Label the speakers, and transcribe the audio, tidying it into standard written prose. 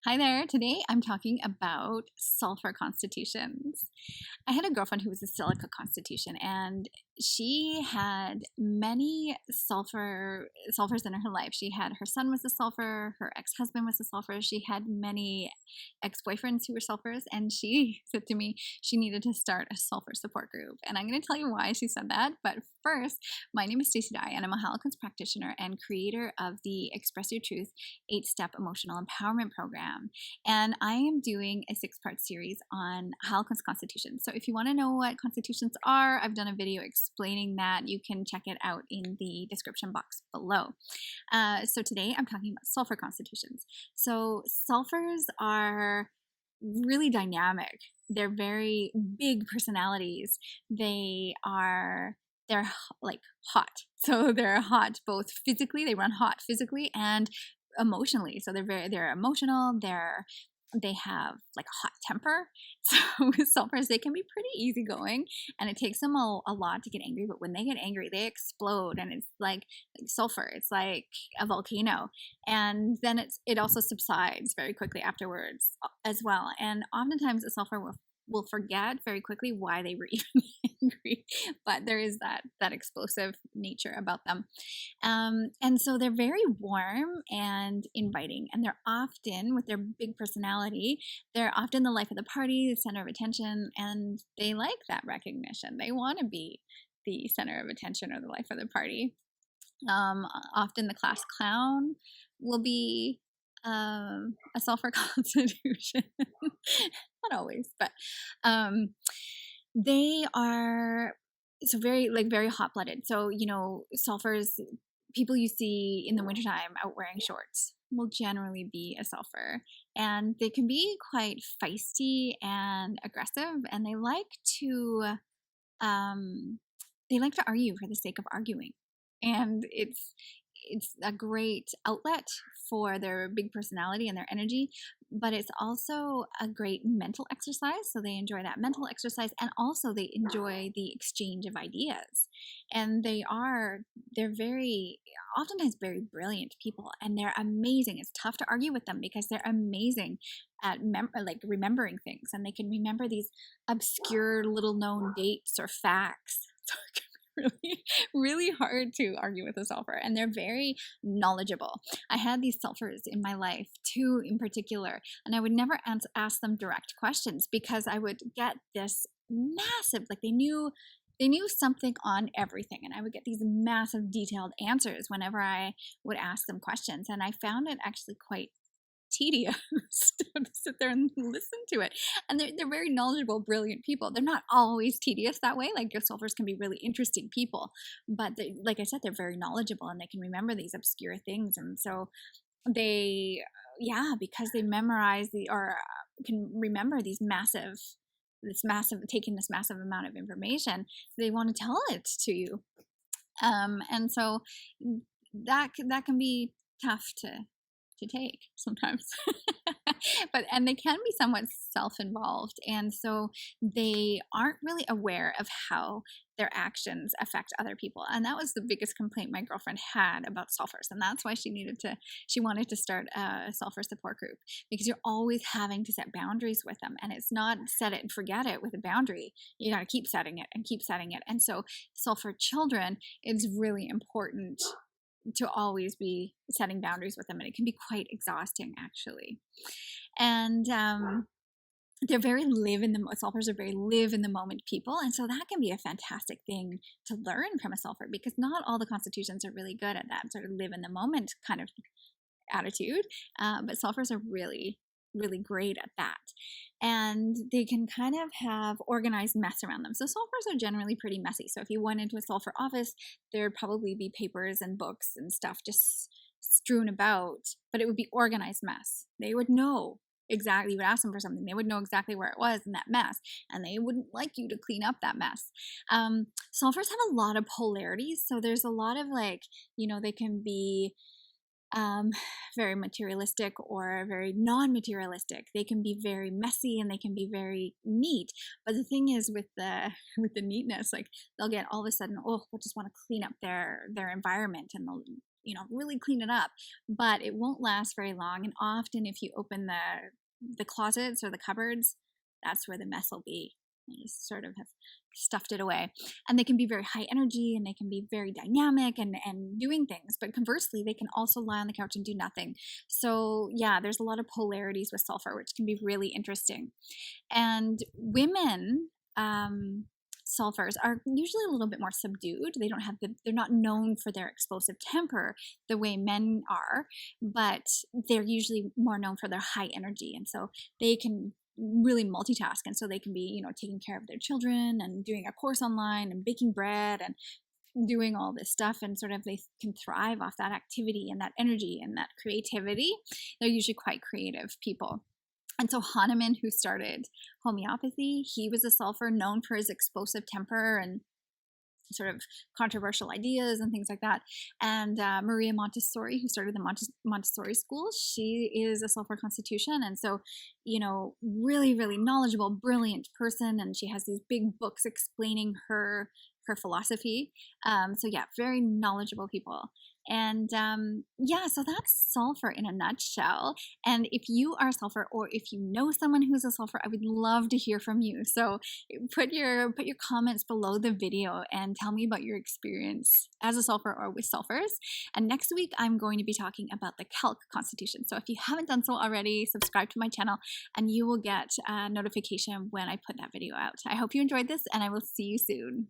Speaker 1: Hi there. Today I'm talking about sulfur constitutions. I had a girlfriend who was a silica constitution, and she had many sulfurs in her life. She had her son was a sulfur, her ex-husband was a sulfur. She had many ex-boyfriends who were sulfurs, and she said to me she needed to start a sulfur support group. And I'm going to tell you why she said that. But first, my name is Stacey, and I'm a Heilkunst practitioner and creator of the Express Your Truth 8-Step Emotional Empowerment Program. And I am doing a 6-part series on Heilkunst Constitutions. So if you want to know what constitutions are, I've done a video explaining that. You can check it out in the description box below. So today I'm talking about sulfur constitutions. So sulfurs are really dynamic. They're very big personalities. They're like hot. So they're hot both physically, they run hot physically and emotionally. So they're emotional, they have like a hot temper. So with sulfurs, they can be pretty easygoing, and it takes them a lot to get angry, but when they get angry, they explode, and it's like sulfur. It's like a volcano, and then it also subsides very quickly afterwards as well. And oftentimes a sulfur will forget very quickly why they were even angry, but there is that explosive nature about them. And so they're very warm and inviting, and they're often, with their big personality, they're often the life of the party, the center of attention, and they like that recognition. They want to be the center of attention or the life of the party. Often the class clown will be a sulfur constitution. Not always, but they are so very hot-blooded. So, sulfurs, people you see in the wintertime out wearing shorts will generally be a sulfur. And they can be quite feisty and aggressive, and they like to argue for the sake of arguing. And it's a great outlet for their big personality and their energy, but it's also a great mental exercise. So they enjoy that mental exercise, and also they enjoy the exchange of ideas. And they're oftentimes very brilliant people, and they're amazing. It's tough to argue with them because they're amazing at remembering things, and they can remember these obscure little known dates or facts. So it can really, really hard to argue with a sulfur, and they're very knowledgeable. I had these sulfurs in my life, 2 in particular, and I would never ask them direct questions because I would get this massive, like they knew something on everything, and I would get these massive detailed answers whenever I would ask them questions, and I found it actually quite tedious to sit there and listen to it. And they're very knowledgeable, brilliant people. They're not always tedious that way. Like, your sulfurs can be really interesting people, but like I said, they're very knowledgeable, and they can remember these obscure things. And so because they memorize can remember taking this massive amount of information, they want to tell it to you. And so that can be tough to take sometimes. And they can be somewhat self-involved, and so they aren't really aware of how their actions affect other people. And that was the biggest complaint my girlfriend had about sulfurs, and that's why she wanted to start a sulfur support group, because you're always having to set boundaries with them, and it's not set it and forget it with a boundary. You got to keep setting it and keep setting it. And so sulfur children, it's really important to always be setting boundaries with them, and it can be quite exhausting, actually. And sulfurs are very live in the moment people, and so that can be a fantastic thing to learn from a sulfur, because not all the constitutions are really good at that sort of live in the moment kind of attitude, but sulfurs are really, really great at that. And they can kind of have organized mess around them. So sulfurs are generally pretty messy. So if you went into a sulfur office, there'd probably be papers and books and stuff just strewn about, but it would be organized mess. They would know exactly. You would ask them for something, they would know exactly where it was in that mess, and they wouldn't like you to clean up that mess. Sulfurs have a lot of polarities. So there's a lot of they can be very materialistic or very non-materialistic. They can be very messy, and they can be very neat. But the thing is, with the neatness, like, they'll get all of a sudden, we'll just want to clean up their environment, and they'll really clean it up, but it won't last very long. And often if you open the closets or the cupboards, that's where the mess will be. You just sort of have stuffed it away. And they can be very high energy and they can be very dynamic and doing things. But conversely, they can also lie on the couch and do nothing. So yeah, there's a lot of polarities with sulfur, which can be really interesting. And women, sulfurs are usually a little bit more subdued. They don't have they're not known for their explosive temper the way men are, but they're usually more known for their high energy. And so they can really multitask. And so they can be, taking care of their children and doing a course online and baking bread and doing all this stuff, and sort of they can thrive off that activity and that energy and that creativity. They're usually quite creative people. And so Hahnemann, who started homeopathy, he was a sulfur known for his explosive temper and sort of controversial ideas and things like that. And Maria Montessori, who started the Montessori school, she is a sulfur constitution. And so, really, really knowledgeable, brilliant person. And she has these big books explaining her philosophy. So yeah, very knowledgeable people. And so that's sulfur in a nutshell. And if you are a sulfur, or if you know someone who's a sulfur, I would love to hear from you. So put your comments below the video and tell me about your experience as a sulfur or with sulfurs. And next week, I'm going to be talking about the Calc Constitution. So if you haven't done so already, subscribe to my channel and you will get a notification when I put that video out. I hope you enjoyed this, and I will see you soon.